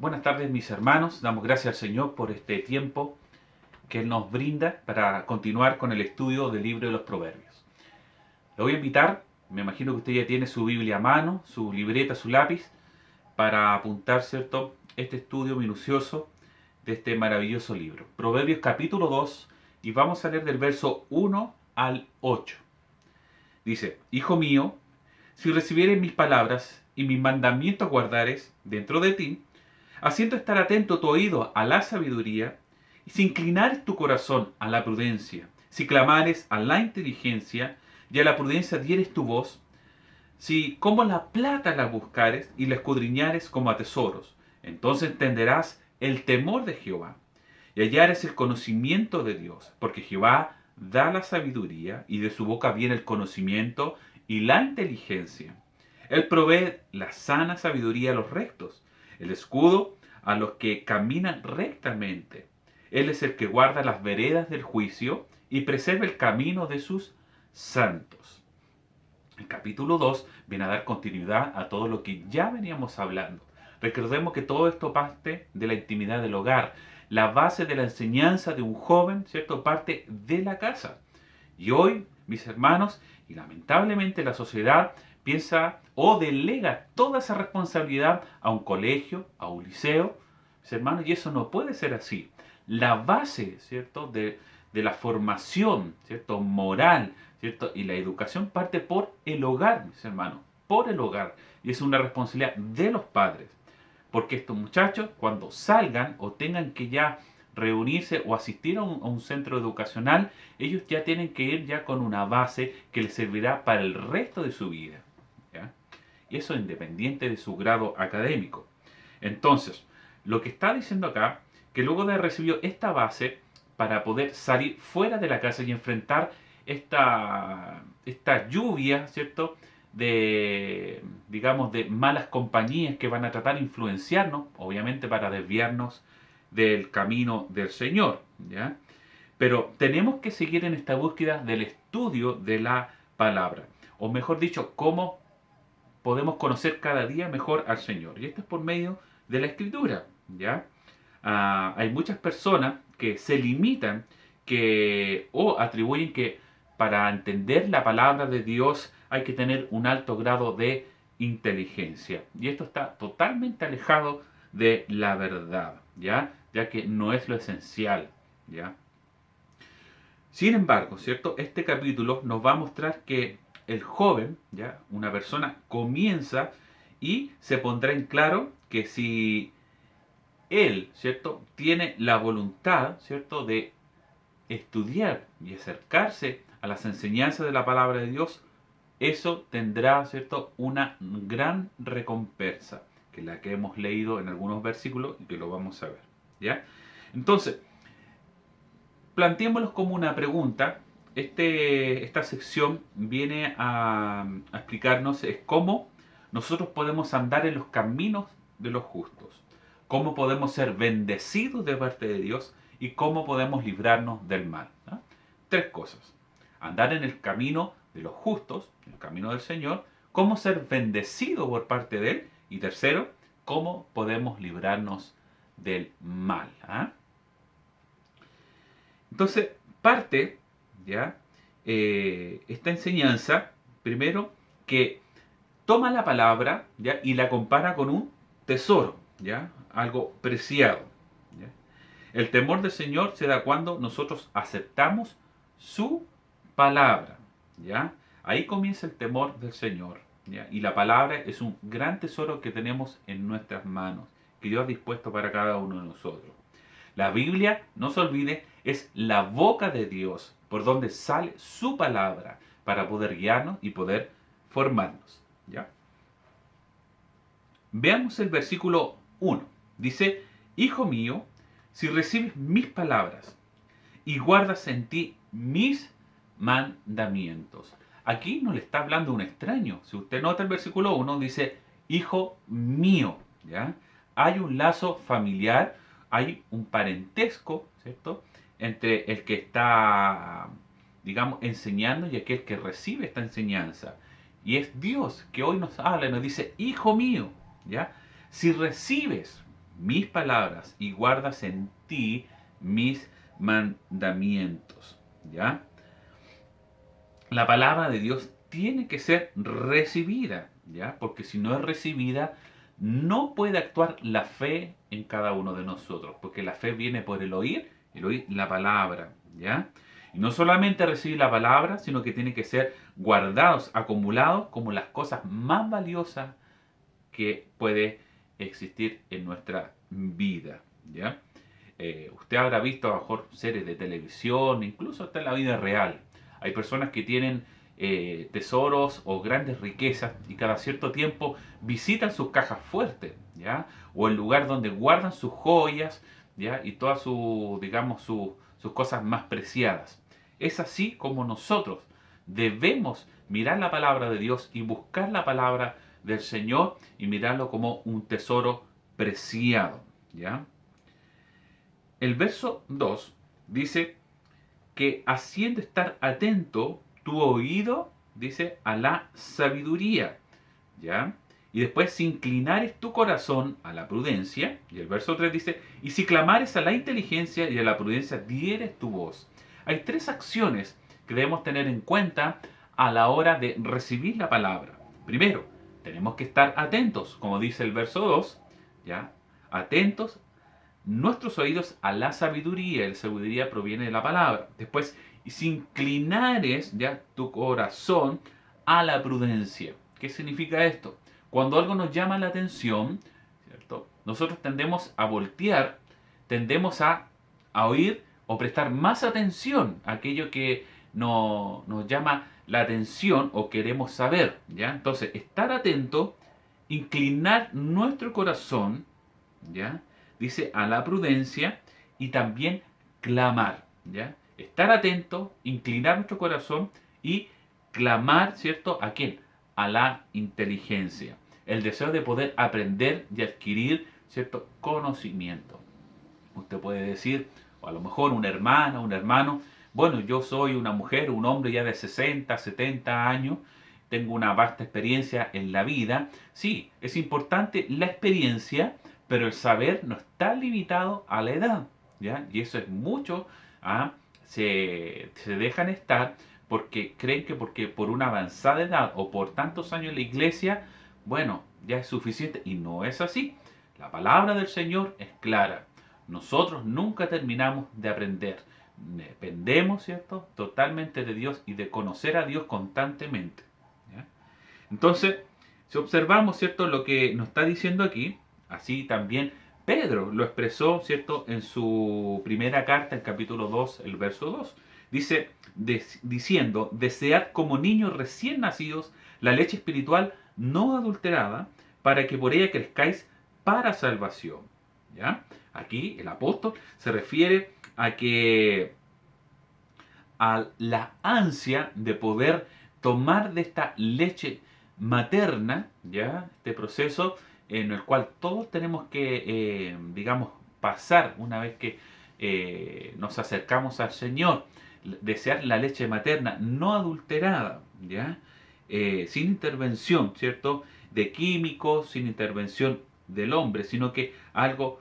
Buenas tardes mis hermanos, damos gracias al Señor por este tiempo que Él nos brinda para continuar con el estudio del libro de los Proverbios. Le voy a invitar, me imagino que usted ya tiene su Biblia a mano, su libreta, su lápiz, para apuntar, ¿cierto?, este estudio minucioso de este maravilloso libro. Proverbios capítulo 2, y vamos a leer del verso 1 al 8. Dice: Hijo mío, si recibieres mis palabras y mis mandamientos guardares dentro de ti, haciendo estar atento tu oído a la sabiduría, y si inclinares tu corazón a la prudencia, si clamares a la inteligencia y a la prudencia dieres tu voz, si como la plata la buscares y la escudriñares como a tesoros, entonces entenderás el temor de Jehová y hallares el conocimiento de Dios, porque Jehová da la sabiduría y de su boca viene el conocimiento y la inteligencia. Él provee la sana sabiduría a los rectos, el escudo a los que caminan rectamente. Él es el que guarda las veredas del juicio y preserva el camino de sus santos. El capítulo 2 viene a dar continuidad a todo lo que ya veníamos hablando. Recordemos que todo esto parte de la intimidad del hogar. La base de la enseñanza de un joven, ¿cierto?, parte de la casa. Y hoy, mis hermanos, y lamentablemente la sociedad piensa o delega toda esa responsabilidad a un colegio, a un liceo, mis hermanos, y eso no puede ser así. La base, ¿cierto?, de la formación, ¿cierto?, moral, ¿cierto?, y la educación parte por el hogar, mis hermanos, por el hogar. Y es una responsabilidad de los padres. Porque estos muchachos, cuando salgan o tengan que ya reunirse o asistir a un centro educacional, ellos ya tienen que ir ya con una base que les servirá para el resto de su vida, ¿ya? Y eso independiente de su grado académico. Entonces, lo que está diciendo acá, que luego de haber recibido esta base, para poder salir fuera de la casa y enfrentar esta lluvia, ¿cierto?, de, digamos, de malas compañías que van a tratar de influenciarnos, obviamente para desviarnos del camino del Señor, ¿ya? Pero tenemos que seguir en esta búsqueda del estudio de la palabra, o mejor dicho, cómo podemos conocer cada día mejor al Señor. Y esto es por medio de la Escritura, ¿ya? Hay muchas personas que se limitan o atribuyen que para entender la palabra de Dios hay que tener un alto grado de inteligencia. Y esto está totalmente alejado de la verdad, ya que no es lo esencial, ¿ya? Sin embargo, ¿cierto? Este capítulo nos va a mostrar que el joven, ¿ya?, una persona, comienza y se pondrá en claro que si él, ¿cierto?, tiene la voluntad, ¿cierto?, de estudiar y acercarse a las enseñanzas de la palabra de Dios, eso tendrá, ¿cierto?, una gran recompensa, que es la que hemos leído en algunos versículos y que lo vamos a ver, ¿ya? Entonces, planteémoslos como una pregunta. Esta sección viene a explicarnos es cómo nosotros podemos andar en los caminos de los justos, cómo podemos ser bendecidos de parte de Dios y cómo podemos librarnos del mal, ¿no? Tres cosas: andar en el camino de los justos, en el camino del Señor, cómo ser bendecido por parte de Él, y tercero, cómo podemos librarnos del mal, ¿ah? Entonces, parte, ¿ya?, esta enseñanza, primero, que toma la palabra, ¿ya?, y la compara con un tesoro, ¿ya?, algo preciado, ¿ya? El temor del Señor se da cuando nosotros aceptamos su palabra, ¿ya? Ahí comienza el temor del Señor, ¿ya? Y la palabra es un gran tesoro que tenemos en nuestras manos, que Dios ha dispuesto para cada uno de nosotros. La Biblia, no se olvide, es la boca de Dios, por donde sale su palabra, para poder guiarnos y poder formarnos, ¿ya? Veamos el versículo 1. Dice: Hijo mío, si recibes mis palabras y guardas en ti mis mandamientos. Aquí no le está hablando un extraño. Si usted nota el versículo 1, dice: Hijo mío, ¿ya? Hay un lazo familiar, hay un parentesco, ¿cierto?, entre el que está, digamos, enseñando y aquel que recibe esta enseñanza. Y es Dios que hoy nos habla y nos dice: Hijo mío, ¿ya? Si recibes, mis palabras y guardas en ti mis mandamientos. ¿Ya? La palabra de Dios tiene que ser recibida, ¿ya? Porque si no es recibida, no puede actuar la fe en cada uno de nosotros, porque la fe viene por el oír la palabra, ¿ya? Y no solamente recibir la palabra, sino que tiene que ser guardados, acumulados como las cosas más valiosas que puede existir en nuestra vida, ¿ya? Usted habrá visto a lo mejor series de televisión, incluso hasta en la vida real. Hay personas que tienen tesoros o grandes riquezas y cada cierto tiempo visitan sus cajas fuertes, ¿ya? O el lugar donde guardan sus joyas, ¿ya? Y todas sus, digamos, sus cosas más preciadas. Es así como nosotros debemos mirar la palabra de Dios y buscar la palabra del Señor y mirarlo como un tesoro preciado, ¿ya? El verso 2 dice que haciendo estar atento tu oído, dice, a la sabiduría, ¿ya? Y después, si inclinares tu corazón a la prudencia, y el verso 3 dice, y si clamares a la inteligencia y a la prudencia dieres tu voz. Hay tres acciones que debemos tener en cuenta a la hora de recibir la palabra. Primero, tenemos que estar atentos, como dice el verso 2, ¿ya? Atentos nuestros oídos a la sabiduría. La sabiduría proviene de la palabra. Después, si inclinares ya tu corazón a la prudencia. ¿Qué significa esto? Cuando algo nos llama la atención, ¿cierto? Nosotros tendemos a voltear, tendemos a oír o prestar más atención a aquello que nos llama la atención o queremos saber, ¿ya? Entonces, estar atento, inclinar nuestro corazón, ¿ya? Dice a la prudencia y también clamar, ¿ya? Estar atento, inclinar nuestro corazón y clamar, ¿cierto? ¿A quién? A la inteligencia. El deseo de poder aprender y adquirir, ¿cierto? Conocimiento. Usted puede decir, o a lo mejor una hermana, un hermano, bueno, yo soy una mujer, un hombre ya de 60, 70 años, tengo una vasta experiencia en la vida. Sí, es importante la experiencia, pero el saber no está limitado a la edad, ¿ya? Y eso es mucho, ¿ah? Se dejan estar porque creen que porque por una avanzada edad o por tantos años en la iglesia, bueno, ya es suficiente. Y no es así. La palabra del Señor es clara. Nosotros nunca terminamos de aprender. Dependemos, ¿cierto? Totalmente de Dios y de conocer a Dios constantemente, ¿ya? Entonces, si observamos, ¿cierto? Lo que nos está diciendo aquí, así también Pedro lo expresó, ¿cierto? En su primera carta, el capítulo 2, el verso 2. Dice, diciendo, desead como niños recién nacidos la leche espiritual no adulterada, para que por ella crezcáis para salvación, ¿ya? Aquí el apóstol se refiere a que a la ansia de poder tomar de esta leche materna, ¿ya? Este proceso en el cual todos tenemos que, digamos, pasar una vez que nos acercamos al Señor, desear la leche materna no adulterada, ¿ya? Sin intervención, ¿cierto? De químicos, sin intervención del hombre, sino que algo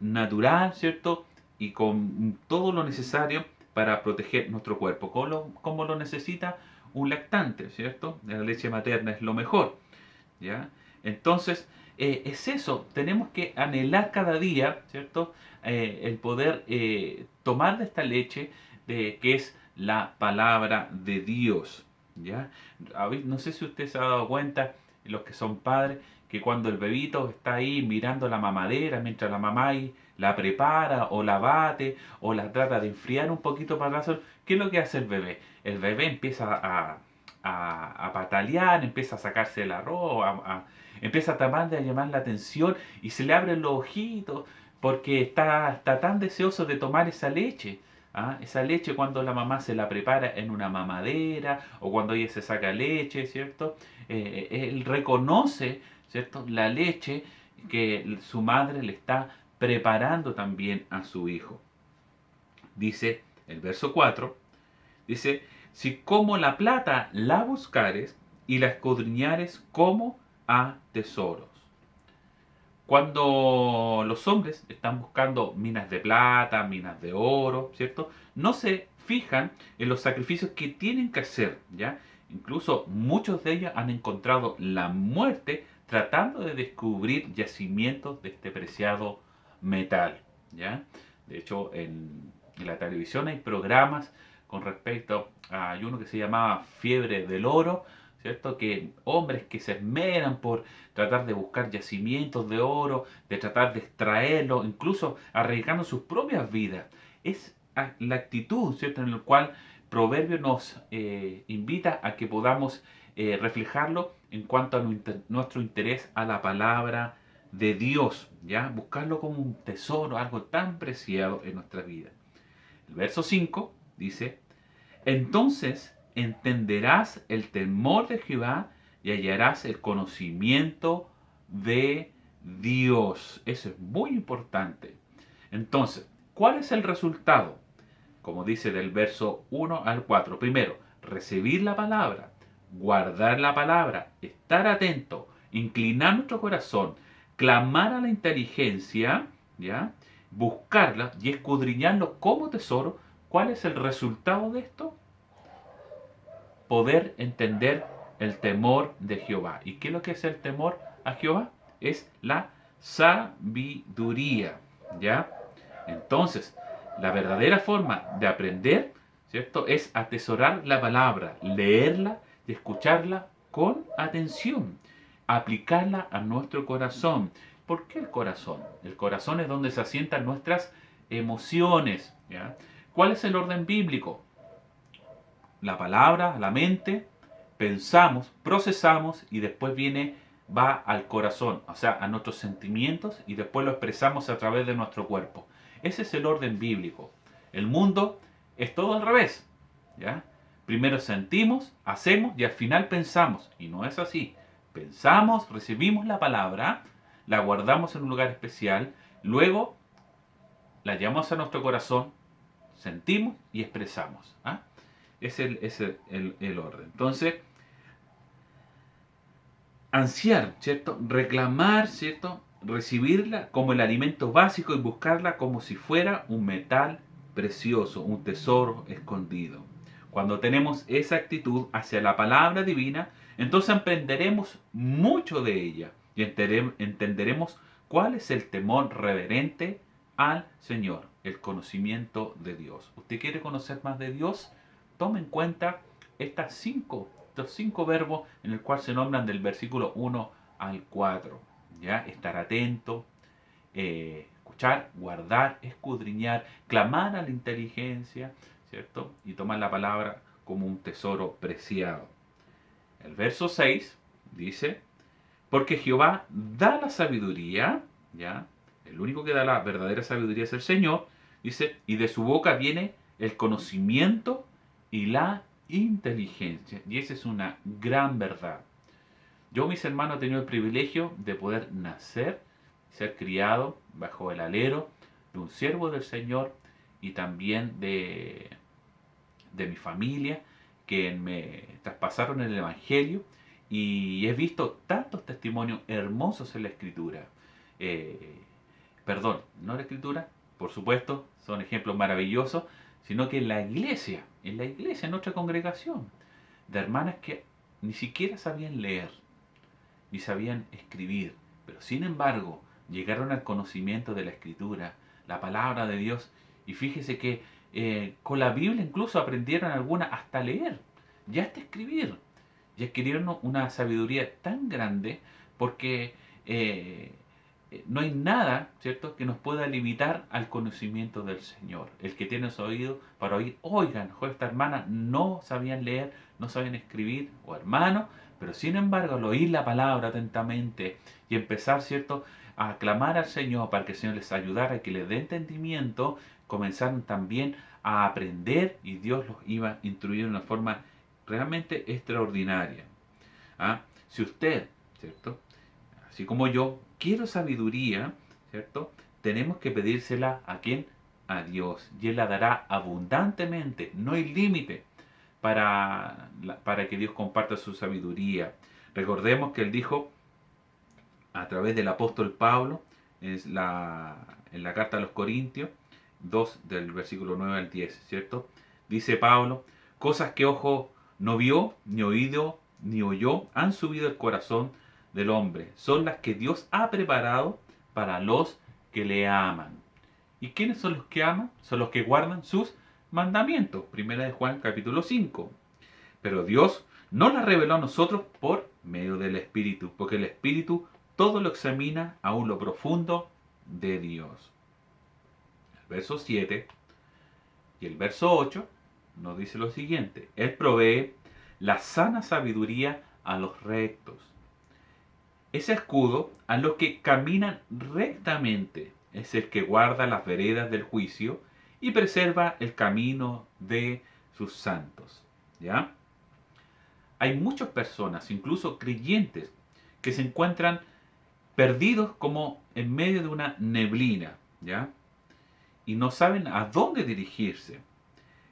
natural, ¿cierto? Y con todo lo necesario para proteger nuestro cuerpo, como lo necesita un lactante, ¿cierto? La leche materna es lo mejor, ¿ya? Entonces, es eso, tenemos que anhelar cada día, ¿cierto? El poder tomar de esta leche que es la palabra de Dios, ¿ya? No sé si usted se ha dado cuenta, los que son padres, que cuando el bebito está ahí mirando la mamadera, mientras la mamá ahí la prepara o la bate o la trata de enfriar un poquito para darse, ¿qué es lo que hace el bebé? El bebé empieza a patalear, empieza a sacarse el arroz, empieza a tratar de llamar la atención y se le abren los ojitos porque está tan deseoso de tomar esa leche. ¿Ah? Esa leche cuando la mamá se la prepara en una mamadera o cuando ella se saca leche, ¿cierto? Él reconoce, ¿cierto? La leche que su madre le está preparando también a su hijo. Dice el verso 4, dice, si como la plata la buscares y la escudriñares como a tesoros. Cuando los hombres están buscando minas de plata, minas de oro, ¿cierto? No se fijan en los sacrificios que tienen que hacer, ¿ya? Incluso muchos de ellos han encontrado la muerte tratando de descubrir yacimientos de este preciado metal, ¿ya? De hecho, en la televisión hay programas con respecto a hay uno que se llamaba Fiebre del Oro, ¿cierto? Que hombres que se esmeran por tratar de buscar yacimientos de oro, de tratar de extraerlo, incluso arriesgando sus propias vidas. Es la actitud, ¿cierto?, en la cual Proverbio nos invita a que podamos reflejarlo en cuanto a nuestro interés a la palabra de Dios, ¿ya? Buscarlo como un tesoro, algo tan preciado en nuestra vida. El verso 5 dice, entonces entenderás el temor de Jehová y hallarás el conocimiento de Dios. Eso es muy importante. Entonces, ¿cuál es el resultado? Como dice del verso 1 al 4. Primero, recibir la palabra, guardar la palabra, estar atento, inclinar nuestro corazón, clamar a la inteligencia, ¿ya? Buscarla y escudriñarlo como tesoro. ¿Cuál es el resultado de esto? Poder entender el temor de Jehová. ¿Y qué es lo que es el temor a Jehová? Es la sabiduría, ¿ya? Entonces, la verdadera forma de aprender, ¿cierto?, es atesorar la palabra, leerla y escucharla con atención, aplicarla a nuestro corazón. ¿Por qué el corazón? El corazón es donde se asientan nuestras emociones, ¿ya? ¿Cuál es el orden bíblico? La palabra, la mente, pensamos, procesamos y después va al corazón, o sea, a nuestros sentimientos y después lo expresamos a través de nuestro cuerpo. Ese es el orden bíblico. El mundo es todo al revés, ¿ya? Primero sentimos, hacemos y al final pensamos. Y no es así. Pensamos, recibimos la palabra, la guardamos en un lugar especial, luego la llevamos a nuestro corazón, sentimos y expresamos. ¿Ah? Es el orden. Entonces, ansiar, ¿cierto? Reclamar, ¿cierto? Recibirla como el alimento básico y buscarla como si fuera un metal precioso, un tesoro escondido. Cuando tenemos esa actitud hacia la palabra divina, entonces aprenderemos mucho de ella y entenderemos cuál es el temor reverente al Señor, el conocimiento de Dios. ¿Usted quiere conocer más de Dios? Tome en cuenta estos cinco verbos en el cual se nombran del versículo 1 al 4. ¿Ya? Estar atento, escuchar, guardar, escudriñar, clamar a la inteligencia, ¿cierto? Y tomar la palabra como un tesoro preciado. El verso 6 dice, porque Jehová da la sabiduría, ¿ya? El único que da la verdadera sabiduría es el Señor, dice, y de su boca viene el conocimiento y la inteligencia. Y esa es una gran verdad. Yo, mis hermanos, he tenido el privilegio de poder nacer, ser criado bajo el alero de un siervo del Señor y también de mi familia que me traspasaron el Evangelio y he visto tantos testimonios hermosos en la Escritura. Perdón, no en la Escritura, por supuesto, son ejemplos maravillosos, sino que en la iglesia, en nuestra congregación, de hermanas que ni siquiera sabían leer, ni sabían escribir, pero sin embargo llegaron al conocimiento de la Escritura, la palabra de Dios, y fíjese que con la Biblia incluso aprendieron algunas hasta leer, ya hasta escribir, y adquirieron una sabiduría tan grande porque no hay nada, ¿cierto?, que nos pueda limitar al conocimiento del Señor. El que tiene su oído para oír, oigan, esta hermana no sabían leer, no sabían escribir, o hermano, pero sin embargo al oír la palabra atentamente y empezar, ¿cierto?, a clamar al Señor para que el Señor les ayudara, que les dé entendimiento, comenzaron también a aprender y Dios los iba a instruir de una forma realmente extraordinaria. ¿Ah? Si usted, ¿cierto?, así como yo, quiero sabiduría, ¿cierto? Tenemos que pedírsela ¿a quién? A Dios. Y Él la dará abundantemente, no hay límite para que Dios comparta su sabiduría. Recordemos que Él dijo, a través del apóstol Pablo en la carta a los Corintios 2 del versículo 9 al 10, ¿cierto? Dice Pablo, cosas que ojo no vio, ni oído, ni oyó, han subido el corazón del hombre. Son las que Dios ha preparado para los que le aman. ¿Y quiénes son los que aman? Son los que guardan sus mandamientos. Primera de Juan capítulo 5. Pero Dios no las reveló a nosotros por medio del Espíritu, porque el Espíritu todo lo examina aún lo profundo de Dios. El verso 7 y el verso 8 nos dice lo siguiente. Él provee la sana sabiduría a los rectos. Ese escudo a los que caminan rectamente es el que guarda las veredas del juicio y preserva el camino de sus santos. ¿Ya? Hay muchas personas, incluso creyentes, que se encuentran perdidos como en medio de una neblina, ¿ya? Y no saben a dónde dirigirse.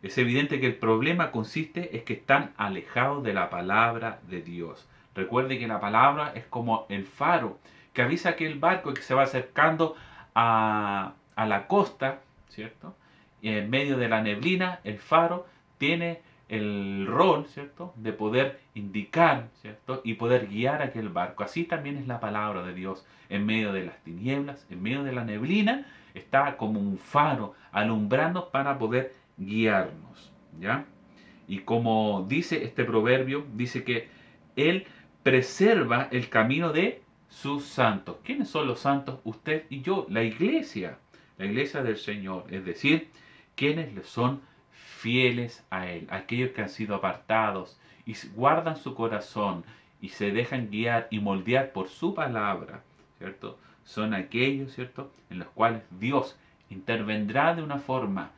Es evidente que el problema consiste en que están alejados de la palabra de Dios. Recuerde que la palabra es como el faro que avisa que el barco que se va acercando a la costa, ¿cierto? Y en medio de la neblina, el faro tiene el rol, ¿cierto?, de poder indicar, ¿cierto?, y poder guiar aquel barco. Así también es la palabra de Dios. En medio de las tinieblas, en medio de la neblina, está como un faro alumbrando para poder guiarnos, ¿ya? Y como dice este proverbio, dice que Él preserva el camino de sus santos. ¿Quiénes son los santos? Usted y yo, la iglesia del Señor, es decir, quienes le son fieles a Él, aquellos que han sido apartados y guardan su corazón y se dejan guiar y moldear por su palabra, ¿cierto? Son aquellos, ¿cierto?, en los cuales Dios intervendrá de una forma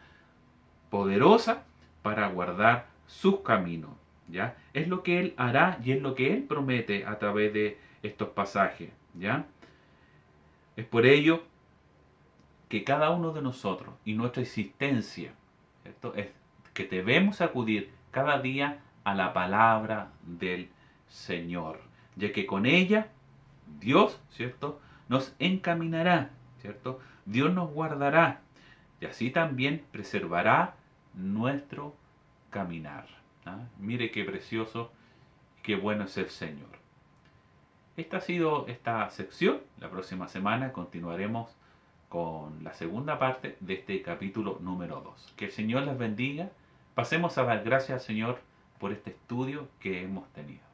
poderosa para guardar sus caminos, ¿ya? Es lo que Él hará y es lo que Él promete a través de estos pasajes, ¿ya? Es por ello que cada uno de nosotros y nuestra existencia, ¿cierto?, es que debemos acudir cada día a la palabra del Señor, ya que con ella Dios, ¿cierto?, nos encaminará, ¿cierto? Dios nos guardará y así también preservará nuestro caminar. ¿Ah? Mire qué precioso, qué bueno es el Señor. Esta ha sido esta sección. La próxima semana continuaremos con la segunda parte de este capítulo número 2. Que el Señor les bendiga. Pasemos a dar gracias al Señor por este estudio que hemos tenido.